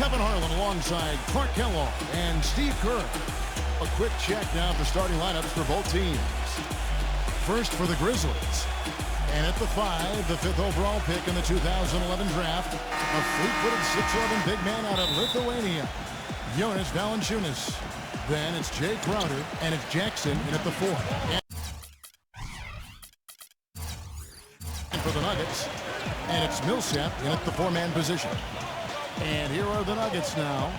Kevin Harlan alongside Clark Kellogg and Steve Kerr. A quick check now for starting lineups for both teams. First for the Grizzlies. And at the 5, the 5th overall pick in the 2011 draft, a fleet-footed 6'11" big man out of Lithuania, Jonas Valanciunas. Then it's Jay Crowder, and it's Jackson in at the 4. And for the Nuggets, and it's Millsap in at the 4-man position. And here are the Nuggets now.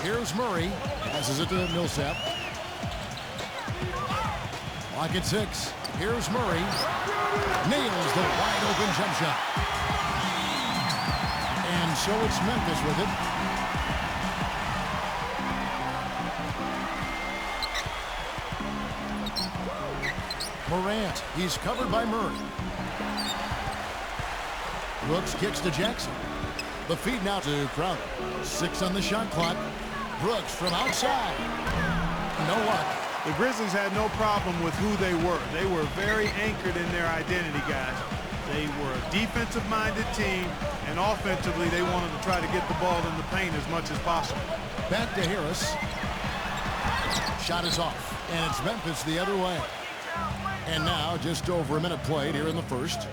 Here's Murray, passes it to Millsap. Lock at 6. Here's Murray. Nails the wide-open jump shot. And so it's Memphis with it. Morant. He's covered by Murray. Brooks kicks to Jackson. The feed now to Crowder. 6 on the shot clock. Brooks from outside. No luck. The Grizzlies had no problem with who they were. They were very anchored in their identity, guys. They were a defensive-minded team, and offensively, they wanted to try to get the ball in the paint as much as possible. Back to Harris. Shot is off, and it's Memphis the other way. And now, just over a minute played here in the first.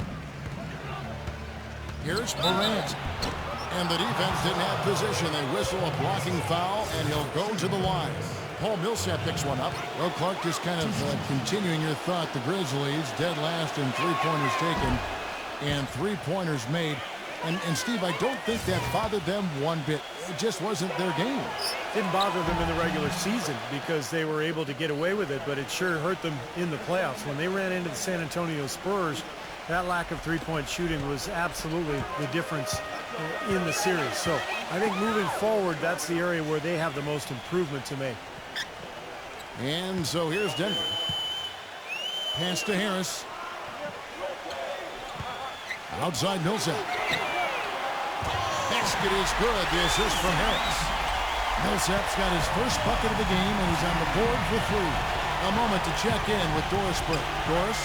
Here's Morant. And the defense didn't have position. They whistle a blocking foul, and he'll go to the line. Paul Millsap picks one up. Well, Clark, just kind of continuing your thought. The Grizzlies dead last in three-pointers taken and three-pointers made. And Steve, I don't think that bothered them one bit. It just wasn't their game. Didn't bother them in the regular season because they were able to get away with it, but it sure hurt them in the playoffs. When they ran into the San Antonio Spurs, that lack of three-point shooting was absolutely the difference in the series. So I think moving forward, that's the area where they have the most improvement to make. And so here's Denver. Pass to Harris. Outside Millsap. Basket is good. The assist from Harris. Millsap's got his first bucket of the game, and he's on the board for 3. A moment to check in with Doris Burke. Doris?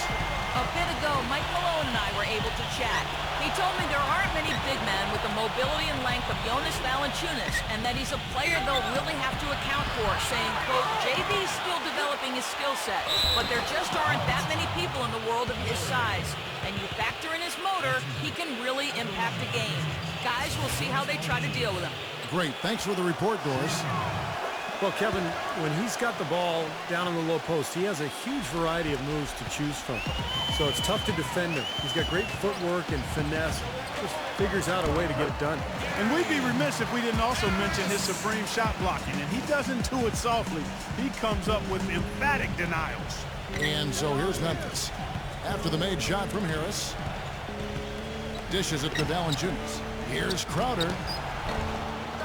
A bit ago, Mike Malone and I were able to chat. He told me there aren't many big men with the mobility and length of Jonas Valanciunas, and that he's a player they'll really have to account for, saying, quote, JB's still developing his skill set, but there just aren't that many people in the world of his size. And you factor in his motor, he can really impact a game. Guys, we'll see how they try to deal with him. Great. Thanks for the report, Doris. Well, Kevin, when he's got the ball down in the low post, he has a huge variety of moves to choose from. So it's tough to defend him. He's got great footwork and finesse. Just figures out a way to get it done. And we'd be remiss if we didn't also mention his supreme shot blocking. And he doesn't do it softly. He comes up with emphatic denials. And so here's Memphis. After the made shot from Harris. Dishes it to Valanciunas. Here's Crowder.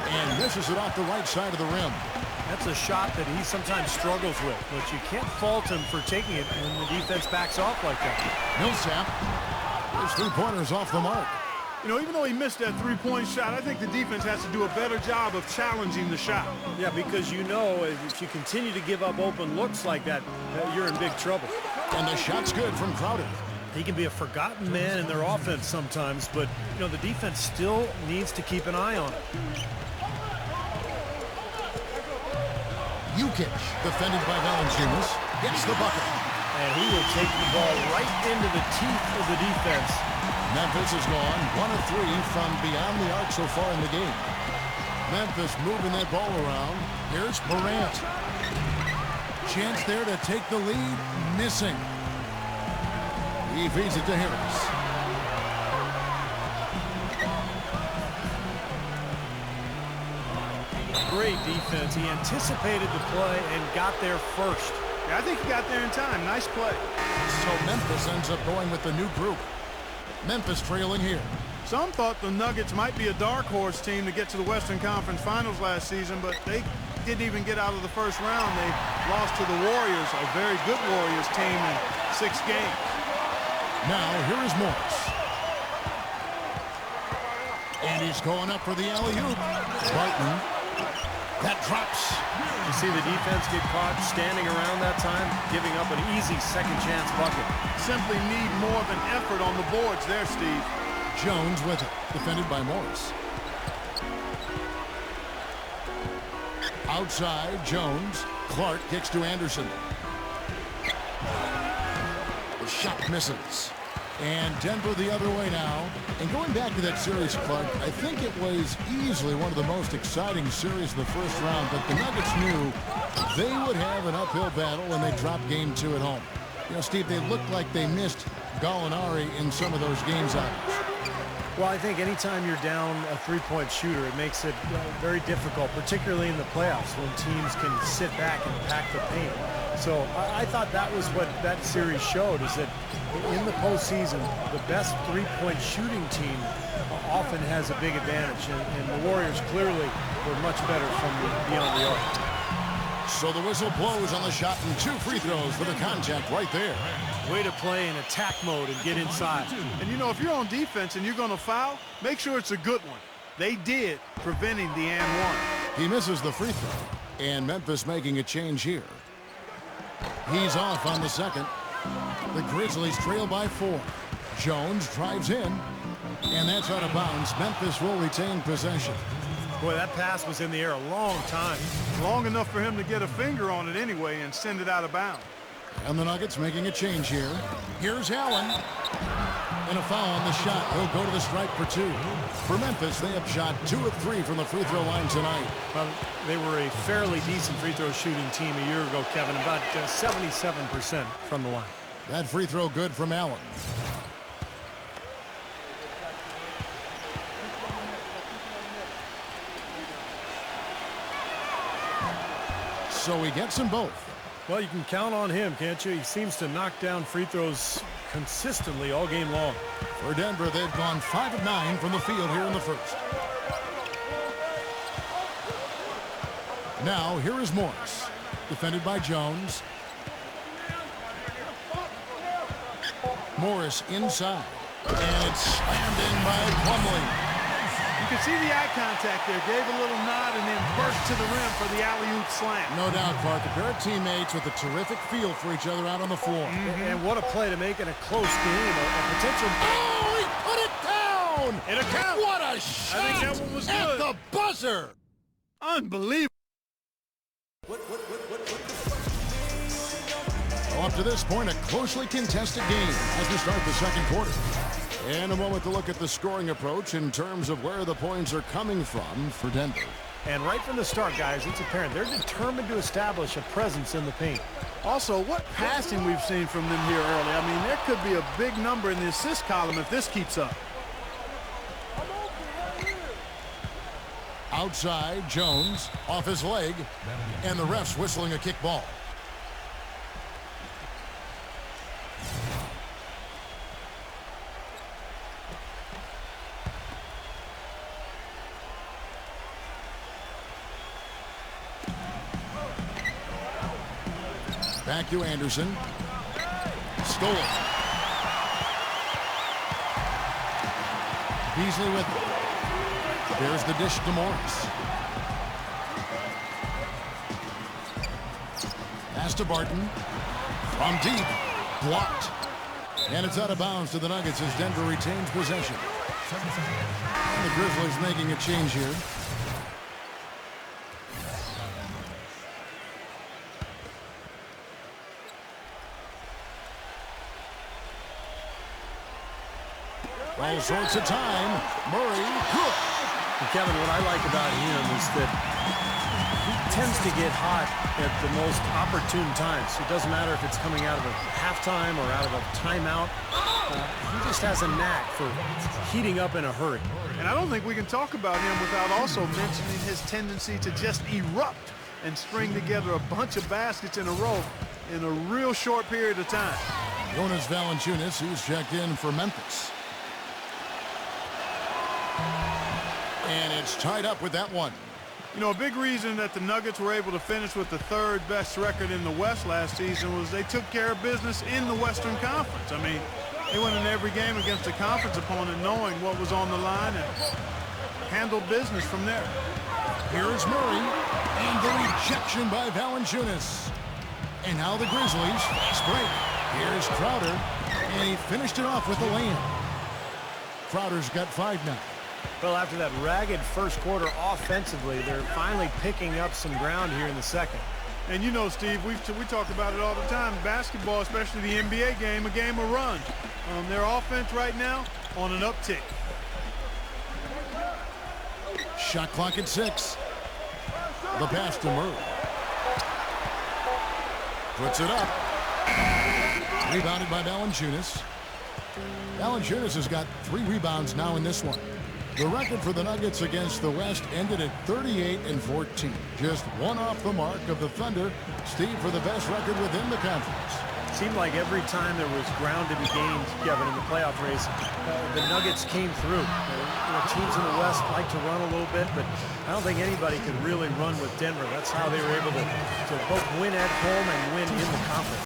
And misses it off the right side of the rim. That's a shot that he sometimes struggles with, but you can't fault him for taking it when the defense backs off like that. Millsap. His three-pointers off the mark. You know, even though he missed that three-point shot, I think the defense has to do a better job of challenging the shot. Yeah, because you know if you continue to give up open looks like that, you're in big trouble. And the shot's good from Crowder. He can be a forgotten man in their offense sometimes, but, you know, the defense still needs to keep an eye on it. Jokić, defended by Valanciunas, gets the bucket. And he will take the ball right into the teeth of the defense. Memphis has gone 1 of 3 from beyond the arc so far in the game. Memphis moving that ball around. Here's Morant. Chance there to take the lead. Missing. He feeds it to Harris. Great defense. He anticipated the play and got there first. Yeah, I think he got there in time. Nice play. So Memphis ends up going with the new group. Memphis trailing here. Some thought the Nuggets might be a dark horse team to get to the Western Conference Finals last season, but they didn't even get out of the first round. They lost to the Warriors, a very good Warriors team in 6 games. Now, here is Morris. And he's going up for the alley-oop. Barton. That drops. You see the defense get caught standing around that time, giving up an easy second chance bucket. Simply need more of an effort on the boards there, Steve. Jones with it, defended by Morris. Outside, Jones. Clark kicks to Anderson. The shot misses. And Denver the other way now. And going back to that series, Clark, I think it was easily one of the most exciting series of the first round, but the Nuggets knew they would have an uphill battle when they dropped game 2 at home. You know, Steve, they looked like they missed Gallinari in some of those games out. Well, I think anytime you're down a three-point shooter, it makes it very difficult, particularly in the playoffs when teams can sit back and pack the paint. So I thought that was what that series showed, is that in the postseason, the best three-point shooting team often has a big advantage, and the Warriors clearly were much better from beyond the arc. So the whistle blows on the shot, and 2 free throws for the contact right there. Way to play in attack mode and get inside. And you know, if you're on defense and you're going to foul, make sure it's a good one. They did, preventing the and one. He misses the free throw, and Memphis making a change here. He's off on the second. The Grizzlies trail by 4. Jones drives in, and that's out of bounds. Memphis will retain possession. Boy, that pass was in the air a long time. Long enough for him to get a finger on it anyway and send it out of bounds. And the Nuggets making a change here. Here's Allen. And a foul on the shot. He'll go to the stripe for 2. For Memphis, they have shot 2 of 3 from the free throw line tonight. Well, they were a fairly decent free throw shooting team a year ago, Kevin. About 77% from the line. That free throw good from Allen. So he gets them both. Well, you can count on him, can't you? He seems to knock down free throws consistently all game long. For Denver, they've gone 5 of 9 from the field here in the first. Now, here is Morris, defended by Jones. Morris inside, and it's slammed in by Plumlee. You can see the eye contact there. Gave a little nod and then burst to the rim for the alley-oop slam. No doubt, Clark. A pair of teammates with a terrific feel for each other out on the floor. And what a play to make in a close game. A potential... Oh, he put it down! And a count. What a shot! I think that one was at good. the buzzer! Unbelievable. Well, up to this point, a closely contested game as we start the second quarter. And a moment to look at the scoring approach in terms of where the points are coming from for Denver. And right from the start, guys, it's apparent they're determined to establish a presence in the paint. Also, what passing we've seen from them here early. I mean, there could be a big number in the assist column if this keeps up. Outside, Jones off his leg, and the refs whistling a kick ball. Back to Anderson. Stole it. Beasley with it. There's the dish to Morris. Pass to Barton. From deep. Blocked. And it's out of bounds to the Nuggets as Denver retains possession. And the Grizzlies making a change here. All sorts of time. Murray, good. And Kevin, what I like about him is that he tends to get hot at the most opportune times. It doesn't matter if it's coming out of a halftime or out of a timeout. He just has a knack for heating up in a hurry. And I don't think we can talk about him without also mentioning his tendency to just erupt and string together a bunch of baskets in a row in a real short period of time. Jonas Valanciunas, he's checked in for Memphis. And it's tied up with that one. You know, a big reason that the Nuggets were able to finish with the 3rd best record in the West last season was they took care of business in the Western Conference. I mean, they went in every game against a conference opponent knowing what was on the line and handled business from there. Here's Murray, and the rejection by Valanciunas. And now the Grizzlies fast break. Here's Crowder, and he finished it off with the lay-in. Crowder's got 5 now. Well, after that ragged first quarter offensively, they're finally picking up some ground here in the second. And you know, Steve, we talk about it all the time. Basketball, especially the NBA game, a game of run. Their offense right now on an uptick. Shot clock at 6. The pass to Murray. Puts it up. Rebounded by Valanciunas. Valanciunas has got 3 rebounds now in this one. The record for the Nuggets against the West ended at 38-14. Just 1 off the mark of the Thunder. Steve, for the best record within the conference. Seemed like every time there was ground to be gained, Kevin, in the playoff race, the Nuggets came through. Teams in the West like to run a little bit, but I don't think anybody could really run with Denver. That's how they were able to both win at home and win in the conference.